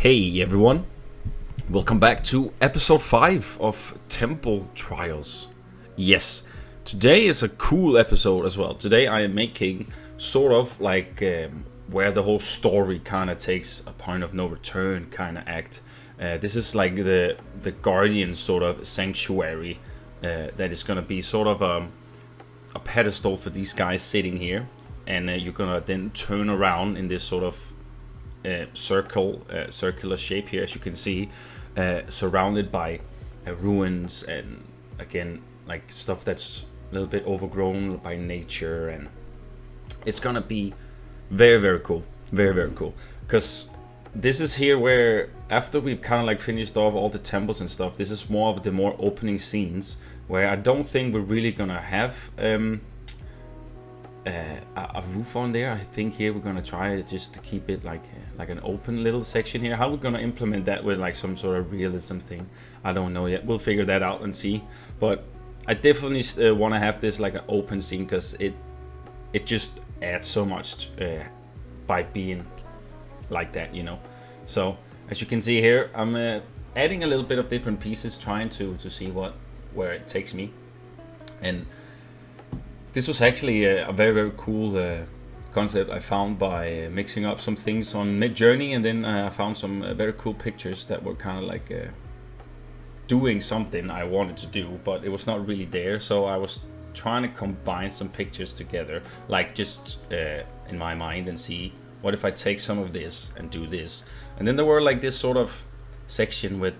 Hey everyone, welcome back to episode 5 of Temple Trials. Yes, today is a cool episode as well. Today I am making sort of like where the whole story kind of takes a point of no return kind of act. This is like the Guardian sort of sanctuary that is going to be sort of a pedestal for these guys sitting here. And you're going to then turn around in this sort of circular shape here, as you can see, surrounded by ruins and again like stuff that's a little bit overgrown by nature, and it's gonna be very cool, very cool, because this is here where after we've kind of like finished off all the temples and stuff, this is more of the more opening scenes where I don't think we're really gonna have a roof on there. I think here we're gonna try just to keep it like an open little section here. How we're gonna implement that with like some sort of realism thing, I don't know yet. We'll figure that out and see. But I definitely want to have this like an open scene because it just adds so much by being like that, you know. So as you can see here, I'm adding a little bit of different pieces, trying to see where it takes me. And this was actually a very cool concept I found by mixing up some things on Midjourney, and then I found some very cool pictures that were kind of like doing something I wanted to do, but it was not really there. So I was trying to combine some pictures together, like just in my mind, and see what if I take some of this and do this. And then there were like this sort of section with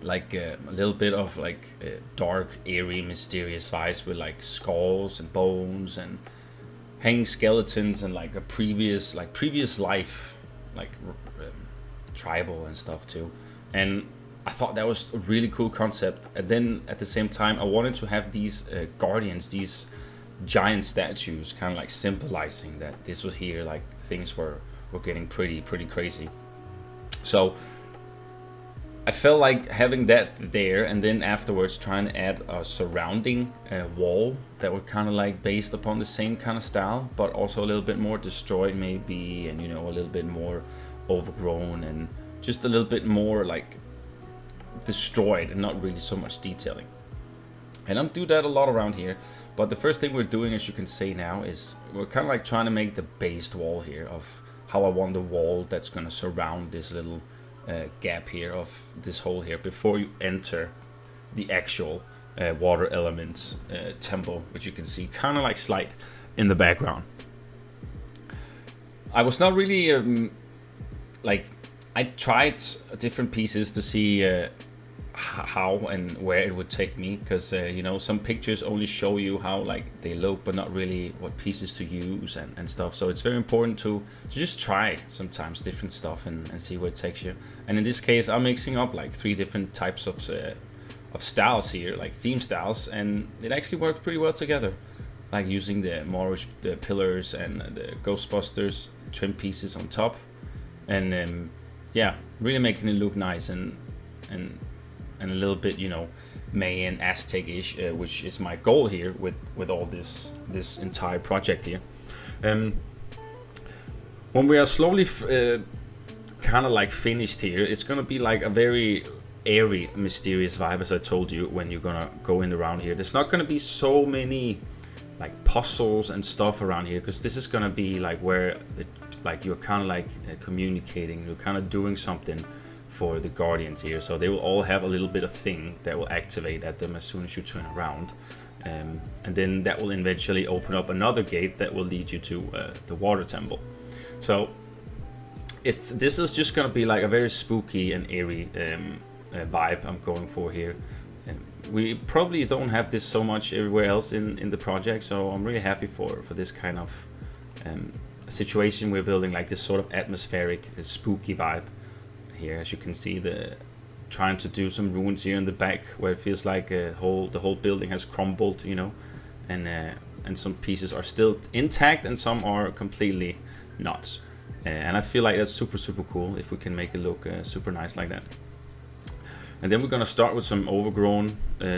like a little bit of like dark, eerie, mysterious vibes with like skulls and bones and hanging skeletons and like a previous life, like tribal and stuff too. And I thought that was a really cool concept. And then at the same time, I wanted to have these guardians, these giant statues, kind of like symbolizing that this was here, like things were getting pretty crazy. So I felt like having that there, and then afterwards trying to add a surrounding wall that were kind of like based upon the same kind of style, but also a little bit more destroyed maybe, and you know, a little bit more overgrown and just a little bit more like destroyed and not really so much detailing. And I'm do that a lot around here, but the first thing we're doing, as you can see now, is we're kind of like trying to make the based wall here of how I want the wall that's going to surround this little gap here of this hole here before you enter the actual water element temple, which you can see kind of like slide in the background. I was not really like, I tried different pieces to see how and where it would take me, because you know, some pictures only show you how like they look, but not really what pieces to use and stuff. So it's very important to just try sometimes different stuff and see where it takes you. And in this case, I'm mixing up like 3 different types of styles here, like theme styles, and it actually worked pretty well together. Like using the Moorish pillars and the Ghostbusters trim pieces on top, and yeah, really making it look nice and a little bit, you know, Mayan Aztec-ish, which is my goal here with all this entire project here. When we are slowly kind of like finished here, it's gonna be like a very airy, mysterious vibe, as I told you, when you're gonna go in around here. There's not gonna be so many like puzzles and stuff around here, because this is gonna be like where like you're kind of like communicating, you're kind of doing something for the guardians here. So they will all have a little bit of thing that will activate at them as soon as you turn around, and then that will eventually open up another gate that will lead you to the water temple. So this is just gonna be like a very spooky and eerie vibe I'm going for here. We probably don't have this so much everywhere else in the project, so I'm really happy for this kind of situation we're building, like this sort of atmospheric, spooky vibe here. As you can see, trying to do some ruins here in the back where it feels like the whole building has crumbled, you know, and some pieces are still intact and some are completely not. And I feel like that's super cool if we can make it look super nice like that. And then we're gonna start with some overgrown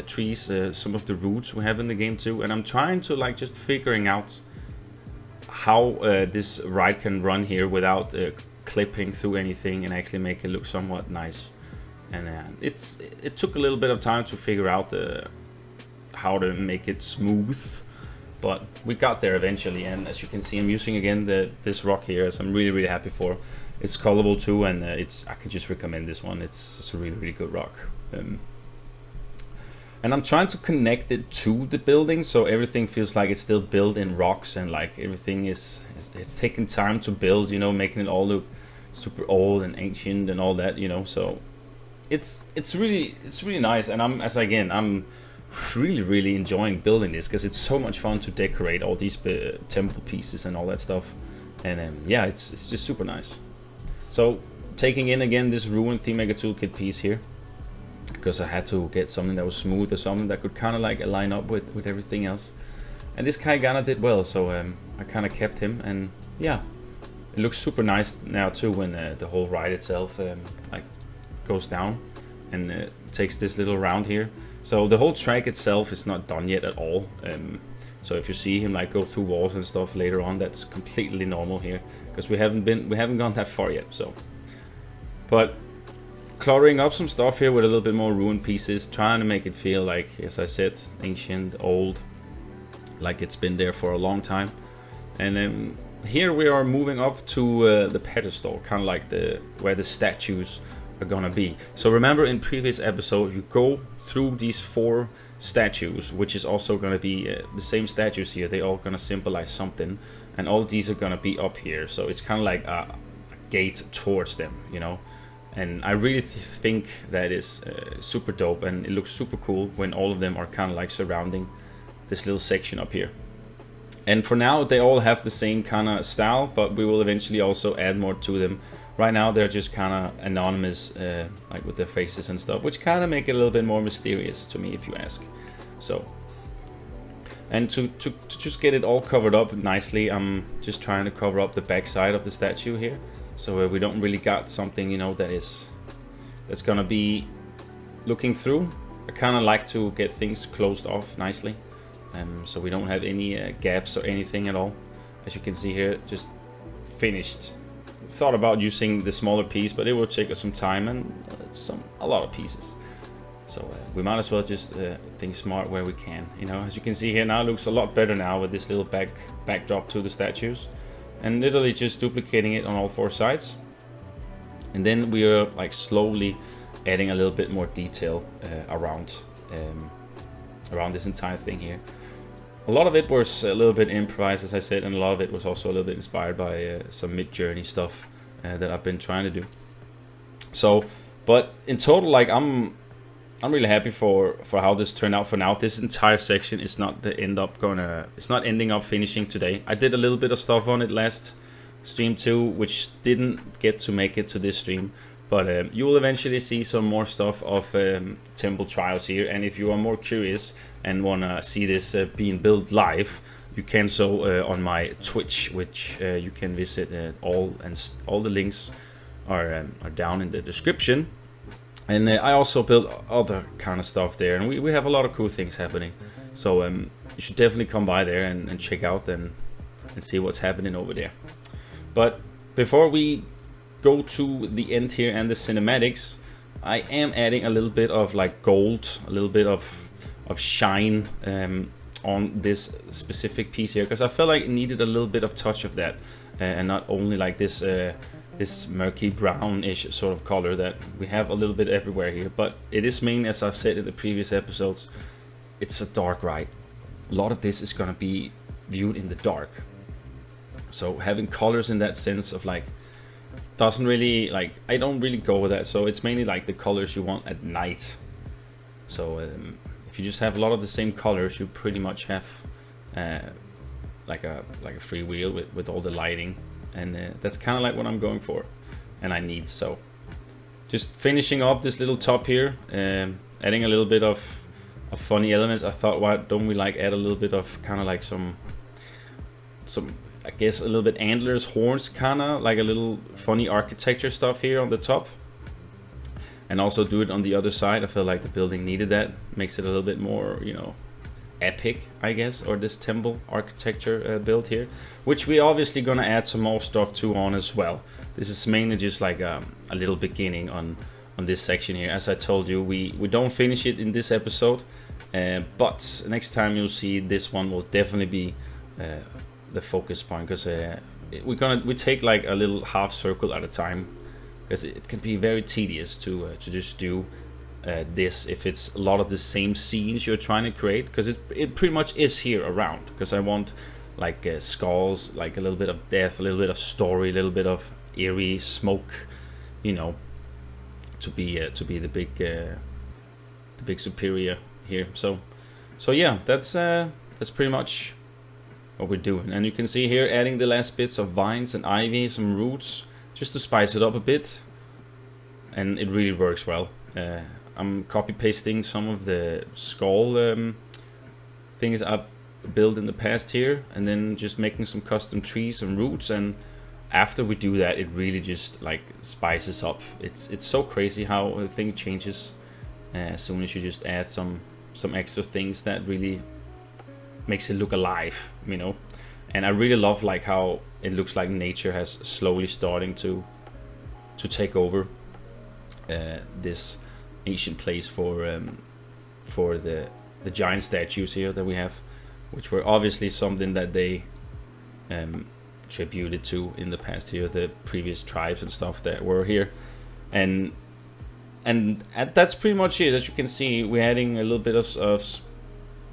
trees, some of the roots we have in the game too. And I'm trying to like just figuring out how this ride can run here without clipping through anything and actually make it look somewhat nice. And it took a little bit of time to figure out how to make it smooth, but we got there eventually. And as you can see, I'm using again this rock here, as I'm really happy for. It's colorable too, and I could just recommend this one. It's a really good rock. And I'm trying to connect it to the building, so everything feels like it's still built in rocks, and like everything it's taking time to build, you know, making it all look super old and ancient and all that, you know. So it's really nice, and I'm really enjoying building this, because it's so much fun to decorate all these temple pieces and all that stuff. And yeah, it's just super nice. So taking in again this Ruin Theme Maker Toolkit piece here, because I had to get something that was smooth, or something that could kind of like align up with everything else. And this guy kind of did well, so I kind of kept him. And yeah, it looks super nice now too, when the whole ride itself like goes down and takes this little round here. So the whole track itself is not done yet at all. So if you see him like go through walls and stuff later on, that's completely normal here, because we haven't gone that far yet. So, but cluttering up some stuff here with a little bit more ruined pieces, trying to make it feel like, as I said, ancient, old, like it's been there for a long time. And then here we are moving up to the pedestal, kind of like where the statues are gonna be. So remember, in previous episode, you go through these 4 statues, which is also gonna be the same statues here. They all gonna symbolize something, and all these are gonna be up here. So it's kind of like a gate towards them, you know. And I really think that is super dope, and it looks super cool when all of them are kind of like surrounding this little section up here. And for now, they all have the same kind of style, but we will eventually also add more to them. Right now, they're just kind of anonymous, like with their faces and stuff, which kind of make it a little bit more mysterious to me, if you ask. So, and to just get it all covered up nicely, I'm just trying to cover up the back side of the statue here. So we don't really got something, you know, that's gonna be looking through. I kind of like to get things closed off nicely, so we don't have any gaps or anything at all. As you can see here, just finished. Thought about using the smaller piece, but it will take us some time and a lot of pieces. So we might as well just think smart where we can. You know, as you can see here now, it looks a lot better now with this little backdrop to the statues. And literally just duplicating it on all 4 sides, and then we are like slowly adding a little bit more detail around this entire thing here. A lot of it was a little bit improvised, as I said, and a lot of it was also a little bit inspired by some mid-journey stuff that I've been trying to do. So, but in total, like I'm really happy for how this turned out for now. This entire section is not it's not ending up finishing today. I did a little bit of stuff on it last stream too, which didn't get to make it to this stream. But you will eventually see some more stuff of Temple Trials here. And if you are more curious and want to see this being built live, you can so on my Twitch, which you can visit. All the links are down in the description. And I also built other kind of stuff there, and we have a lot of cool things happening. So you should definitely come by there and check out and see what's happening over there. But before we go to the end here and the cinematics, I am adding a little bit of like gold, a little bit of shine on this specific piece here, because I felt like it needed a little bit of touch of that, and not only like this murky brownish sort of color that we have a little bit everywhere here. But it is mainly, as I've said in the previous episodes, it's a dark ride. A lot of this is gonna be viewed in the dark, so having colors in that sense of like doesn't really, like, I don't really go with that. So it's mainly like the colors you want at night. So if you just have a lot of the same colors, you pretty much have like a free wheel with all the lighting. And that's kind of like what I'm going for, and I need. So just finishing up this little top here, adding a little bit of funny elements. I thought, why don't we like add a little bit of kind of like some I guess a little bit antlers, horns, kind of like a little funny architecture stuff here on the top, and also do it on the other side. I feel like the building needed that. Makes it a little bit more, you know, epic, I guess, or this temple architecture build here, which we obviously gonna add some more stuff to on as well. This is mainly just like a little beginning on this section here. As I told you, we don't finish it in this episode, but next time you'll see this one will definitely be the focus point, because we take like a little half circle at a time, because it can be very tedious to just do this if it's a lot of the same scenes you're trying to create, because it pretty much is here around, because I want like skulls, like a little bit of death, a little bit of story, a little bit of eerie smoke, you know, to be the big superior here. So yeah, that's pretty much what we're doing. And you can see here, adding the last bits of vines and ivy, some roots, just to spice it up a bit, and it really works well. I'm copy pasting some of the skull things I've built in the past here, and then just making some custom trees and roots, and after we do that, it really just like spices up. It's so crazy how a thing changes as soon as you just add some extra things that really makes it look alive, you know. And I really love like how it looks like nature has slowly starting to take over this ancient place for the giant statues here that we have, which were obviously something that they tributed to in the past here, the previous tribes and stuff that were here. And that's pretty much it. As you can see, we're adding a little bit of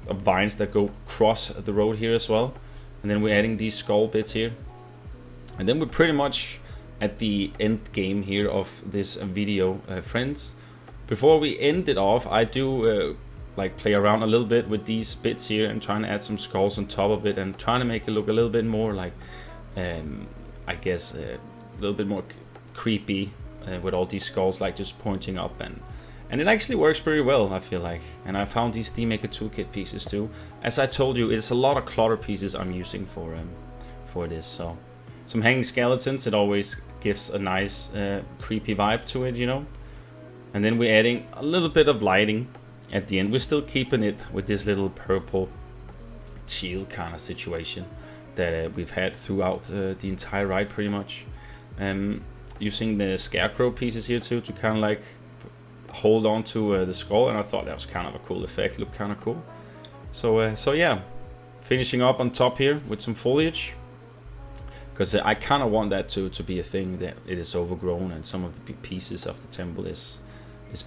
vines that go across the road here as well, and then we're adding these skull bits here, and then we're pretty much at the end game here of this video, friends. Before we end it off, I do like play around a little bit with these bits here and trying to add some skulls on top of it, and trying to make it look a little bit more like I guess a little bit more creepy with all these skulls like just pointing up, and it actually works pretty well, I feel like. And I found these Maker toolkit pieces too. As I told you, it's a lot of clutter pieces I'm using for this. So some hanging skeletons, it always gives a nice creepy vibe to it, you know. And then we're adding a little bit of lighting at the end. We're still keeping it with this little purple teal kind of situation that we've had throughout the entire ride pretty much. Using the scarecrow pieces here too to kind of like hold on to the skull, and I thought that was kind of a cool effect, looked kind of cool. So yeah, finishing up on top here with some foliage, because I kind of want that to be a thing, that it is overgrown and some of the pieces of the temple is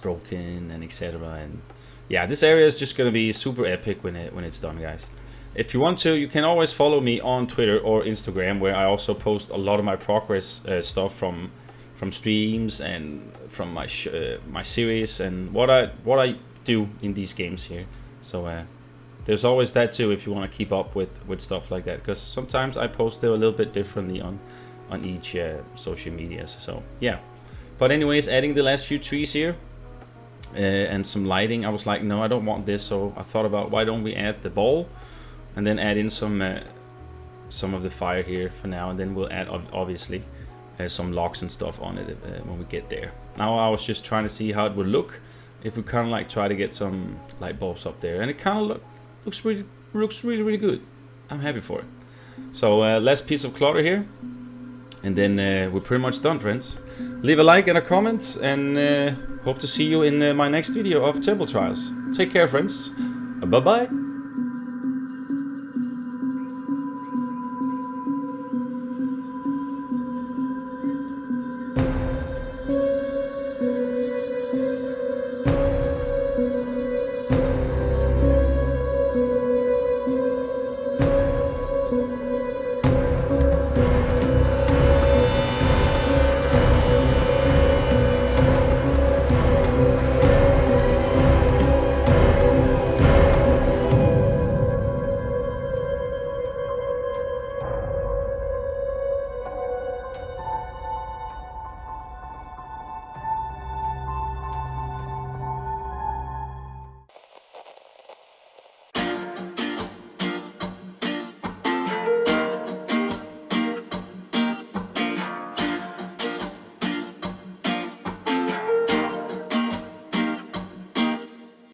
broken and etc. And yeah, this area is just gonna be super epic when it's done, guys. If you want to, you can always follow me on Twitter or Instagram, where I also post a lot of my progress stuff from streams and from my series and what I do in these games here. So there's always that too, if you want to keep up with stuff like that, because sometimes I post it a little bit differently on each social media. So yeah, but anyways, adding the last few trees here and some lighting. I was like, no, I don't want this, so I thought about, why don't we add the ball and then add in some of the fire here for now, and then we'll add obviously some locks and stuff on it when we get there. Now I was just trying to see how it would look if we kind of like try to get some light bulbs up there, and it kind of looks really good. I'm happy for it. So last piece of clutter here, and then we're pretty much done, friends. Leave a like and a comment, and hope to see you in my next video of Temple Trials. Take care, friends. Bye bye.